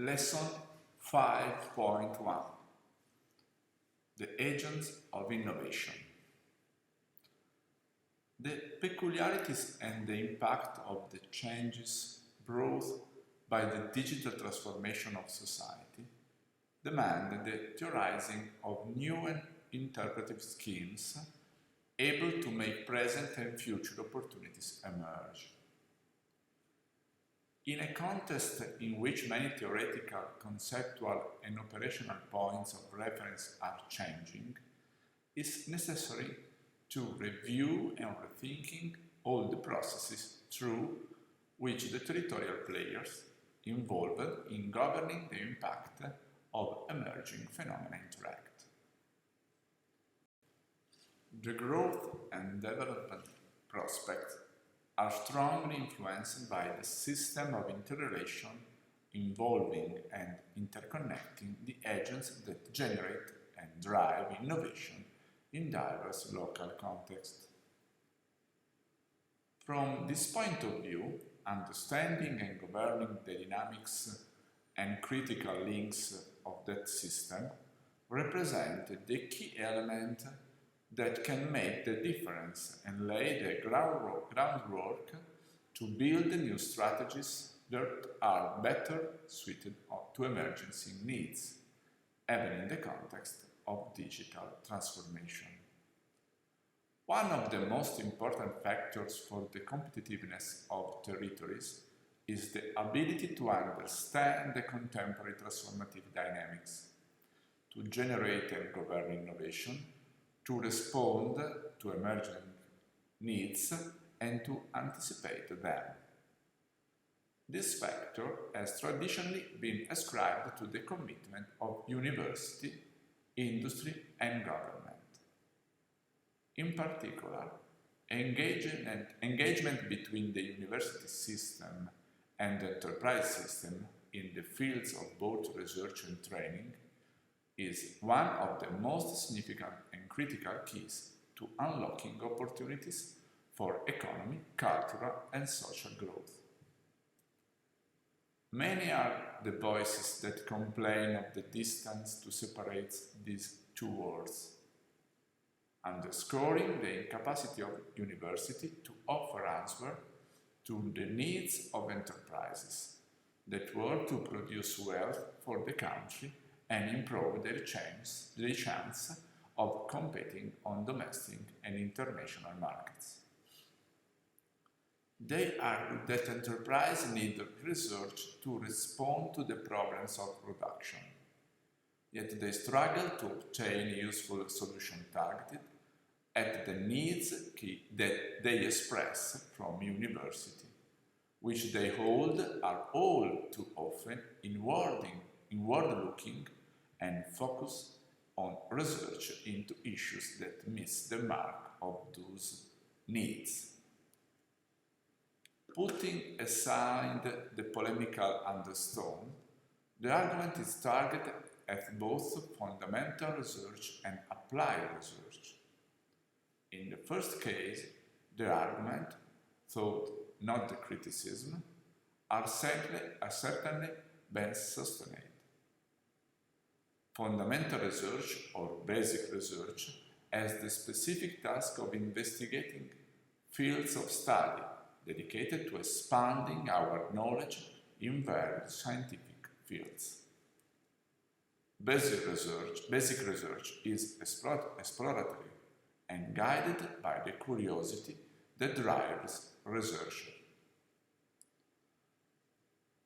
Lesson 5.1 The Agents of Innovation. The peculiarities and the impact of the changes brought by the digital transformation of society demand the theorizing of new and interpretive schemes able to make present and future opportunities emerge. In a context in which many theoretical, conceptual and operational points of reference are changing, it's necessary to review and rethinking all the processes through which the territorial players involved in governing the impact of emerging phenomena interact. The growth and development prospects are strongly influenced by the system of interrelation involving and interconnecting the agents that generate and drive innovation in diverse local contexts. From this point of view, understanding and governing the dynamics and critical links of that system represent the key element that can make the difference and lay the groundwork to build new strategies that are better suited to emergency needs, even in the context of digital transformation. One of the most important factors for the competitiveness of territories is the ability to understand the contemporary transformative dynamics, to generate and govern innovation, to respond to emerging needs and to anticipate them. This factor has traditionally been ascribed to the commitment of university, industry and government. In particular, engagement between the university system and the enterprise system in the fields of both research and training is one of the most significant and critical keys to unlocking opportunities for economic, cultural, and social growth. Many are the voices that complain of the distance to separate these two worlds, underscoring the incapacity of university to offer answer to the needs of enterprises that work to produce wealth for the country and improve their chance of competing on domestic and international markets. They argue that enterprises need research to respond to the problems of production, yet they struggle to obtain useful solutions targeted at the needs that they express from university, which they hold are all too often inward-looking and focus on research into issues that miss the mark of those needs. Putting aside the polemical undertone, the argument is targeted at both fundamental research and applied research. In the first case, the argument, though not the criticism, are certainly best sustained. Fundamental research or basic research has the specific task of investigating fields of study dedicated to expanding our knowledge in various scientific fields. Basic research is exploratory and guided by the curiosity that drives research.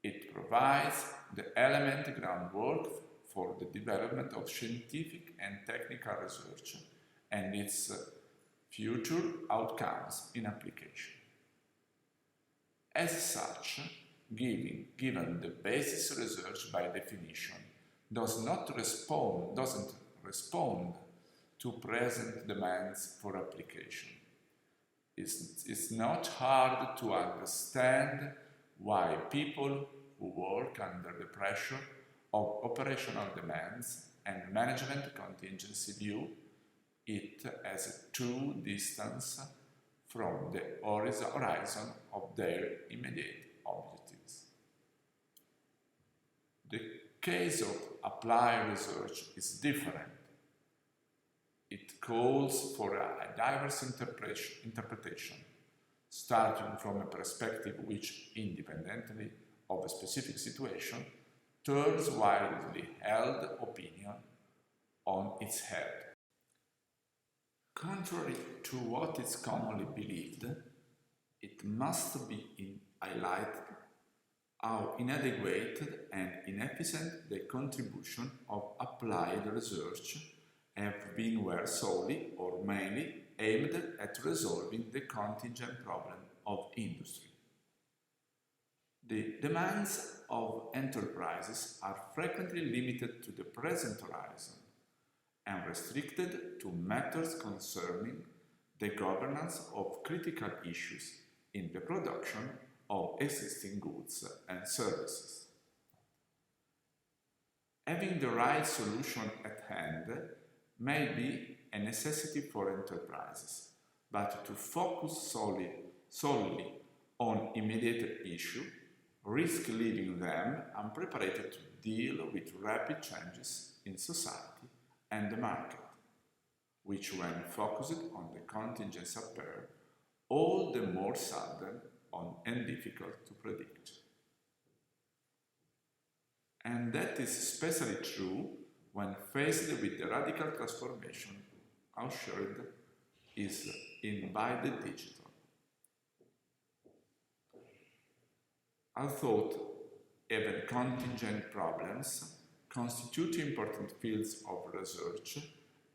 It provides the element groundwork for the development of scientific and technical research and its future outcomes in application. As such, given the basis research by definition doesn't respond to present demands for application, it's not hard to understand why people who work under the pressure of operational demands and management contingency view it as a too distance from the horizon of their immediate objectives. The case of applied research is different. It calls for a diverse interpretation, starting from a perspective which, independently of a specific situation, turns widely held opinion on its head. Contrary to what is commonly believed, it must be highlighted how inadequate and inefficient the contribution of applied research have been were solely or mainly aimed at resolving the contingent problem of industry. The demands of enterprises are frequently limited to the present horizon and restricted to matters concerning the governance of critical issues in the production of existing goods and services. Having the right solution at hand may be a necessity for enterprises, but to focus solely on immediate issue risk leaving them unprepared to deal with rapid changes in society and the market, which when focused on the contingents appear all the more sudden and difficult to predict. And that is especially true when faced with the radical transformation ushered in by the digital. Although even contingent problems constitute important fields of research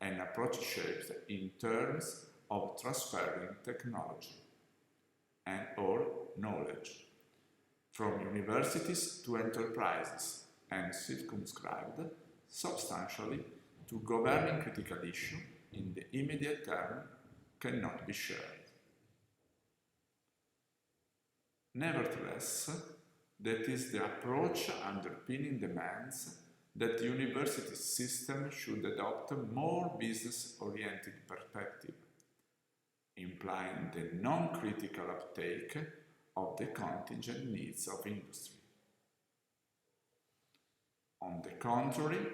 and approach shapes in terms of transferring technology and or knowledge from universities to enterprises and circumscribed substantially to governing critical issues in the immediate term cannot be shared. Nevertheless, that is the approach underpinning demands that the university system should adopt a more business-oriented perspective, implying the non-critical uptake of the contingent needs of industry. On the contrary,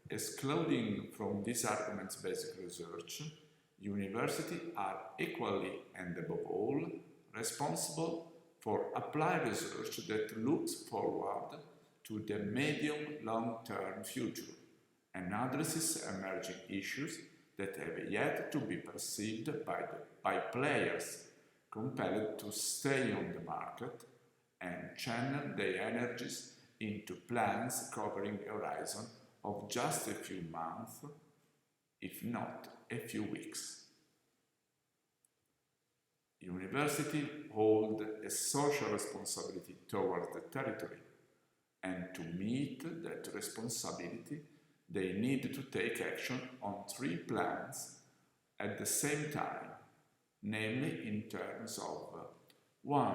excluding from these arguments basic research, universities are equally and above all responsible for applied research that looks forward to the medium-long-term future and addresses emerging issues that have yet to be perceived by players compelled to stay on the market and channel their energies into plans covering a horizon of just a few months, if not a few weeks. Universities hold a social responsibility toward the territory, and to meet that responsibility, they need to take action on 3 plans at the same time, namely in terms of 1.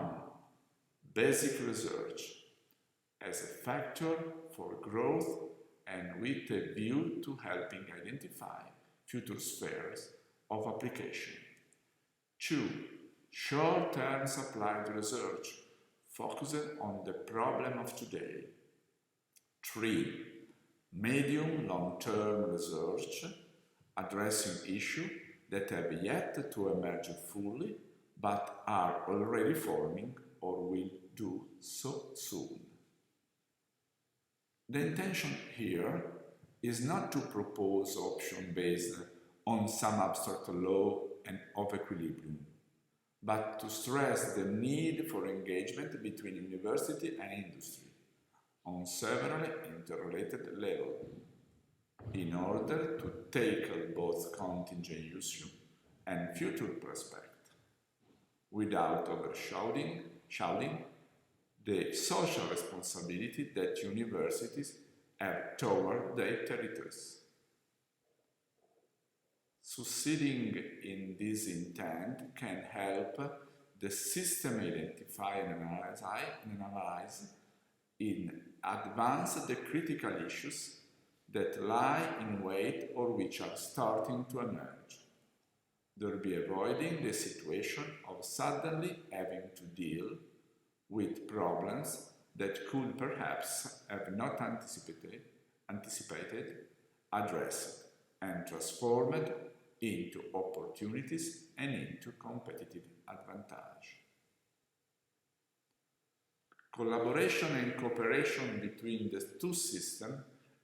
Basic research as a factor for growth and with a view to helping identify future spheres of application. 2. Short-term applied research focused on the problem of today. 3. Medium-long-term research addressing issues that have yet to emerge fully but are already forming or will do so soon. The intention here is not to propose options based on some abstract law and of equilibrium, but to stress the need for engagement between university and industry on several interrelated levels in order to tackle both contingent issue and future prospect, without overshadowing the social responsibility that universities have toward their territories. Succeeding in this intent can help the system identify and analyze in advance the critical issues that lie in wait or which are starting to emerge, thereby avoiding the situation of suddenly having to deal with problems that could perhaps have not anticipated, addressed, and transformed into opportunities and into competitive advantage. Collaboration and cooperation between the two systems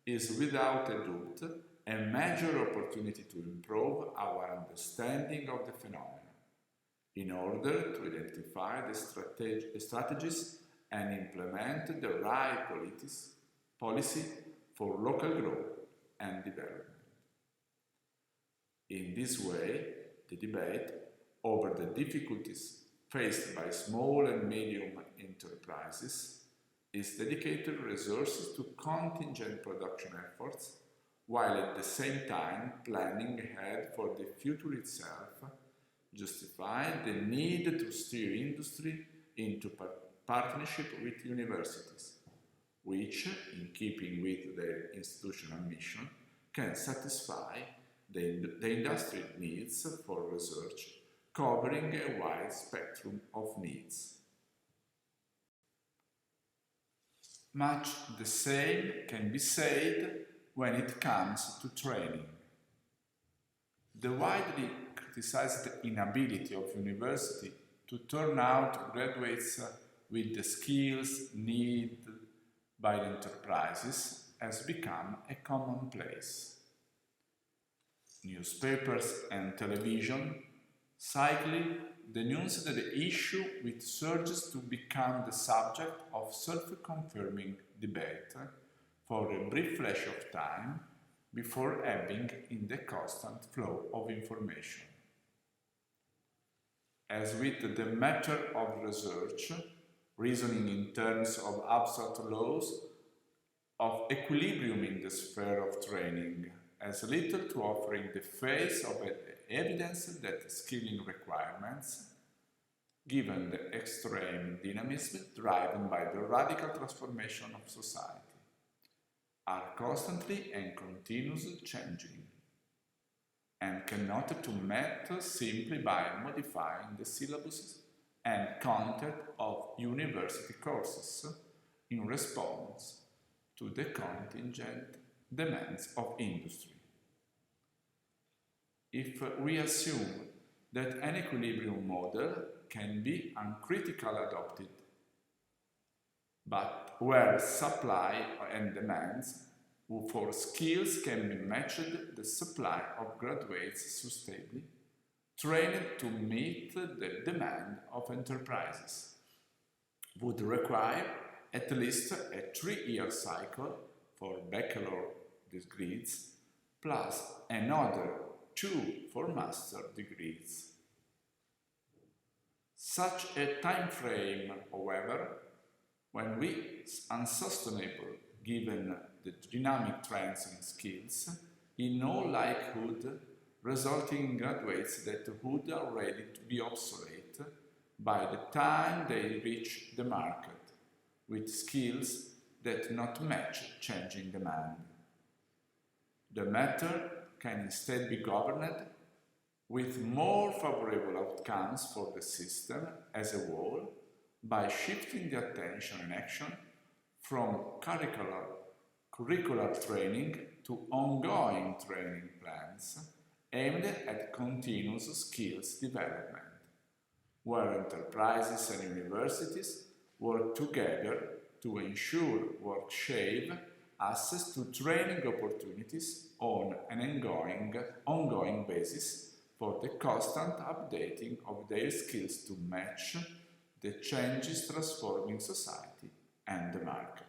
is without a doubt a major opportunity to improve our understanding of the phenomena in order to identify the strategies and implement the right policy for local growth and development. In this way, the debate over the difficulties faced by small and medium enterprises is dedicated resources to contingent production efforts, while at the same time planning ahead for the future itself, justify the need to steer industry into partnership with universities, which, in keeping with their institutional mission, can satisfy the industrial needs for research, covering a wide spectrum of needs. Much the same can be said when it comes to training. The widely criticized inability of university to turn out graduates with the skills needed by the enterprises has become a commonplace. Newspapers and television cycling denunced the issue, which surges to become the subject of self-confirming debate for a brief flash of time before ebbing in the constant flow of information. As with the matter of research, reasoning in terms of abstract laws of equilibrium in the sphere of training has little to offer in the face of evidence that skilling requirements, given the extreme dynamism driven by the radical transformation of society, are constantly and continuously changing, and cannot be met simply by modifying the syllabuses and content of university courses in response to the contingent demands of industry. If we assume that an equilibrium model can be uncritically adopted, but where supply and demands for skills can be matched, the supply of graduates sustainably trained to meet the demand of enterprises would require at least a 3-year cycle for baccalaureate degrees, plus another 2 for master degrees. Such a time frame, however, when we unsustainable given the dynamic trends in skills, in all likelihood resulting in graduates that would already to be obsolete by the time they reach the market, with skills that not match changing demand. The matter can instead be governed with more favorable outcomes for the system as a whole by shifting the attention and action from curricular training to ongoing training plans aimed at continuous skills development, where enterprises and universities work together to ensure work-shape access to training opportunities on an ongoing basis for the constant updating of their skills to match the changes transforming society and the market.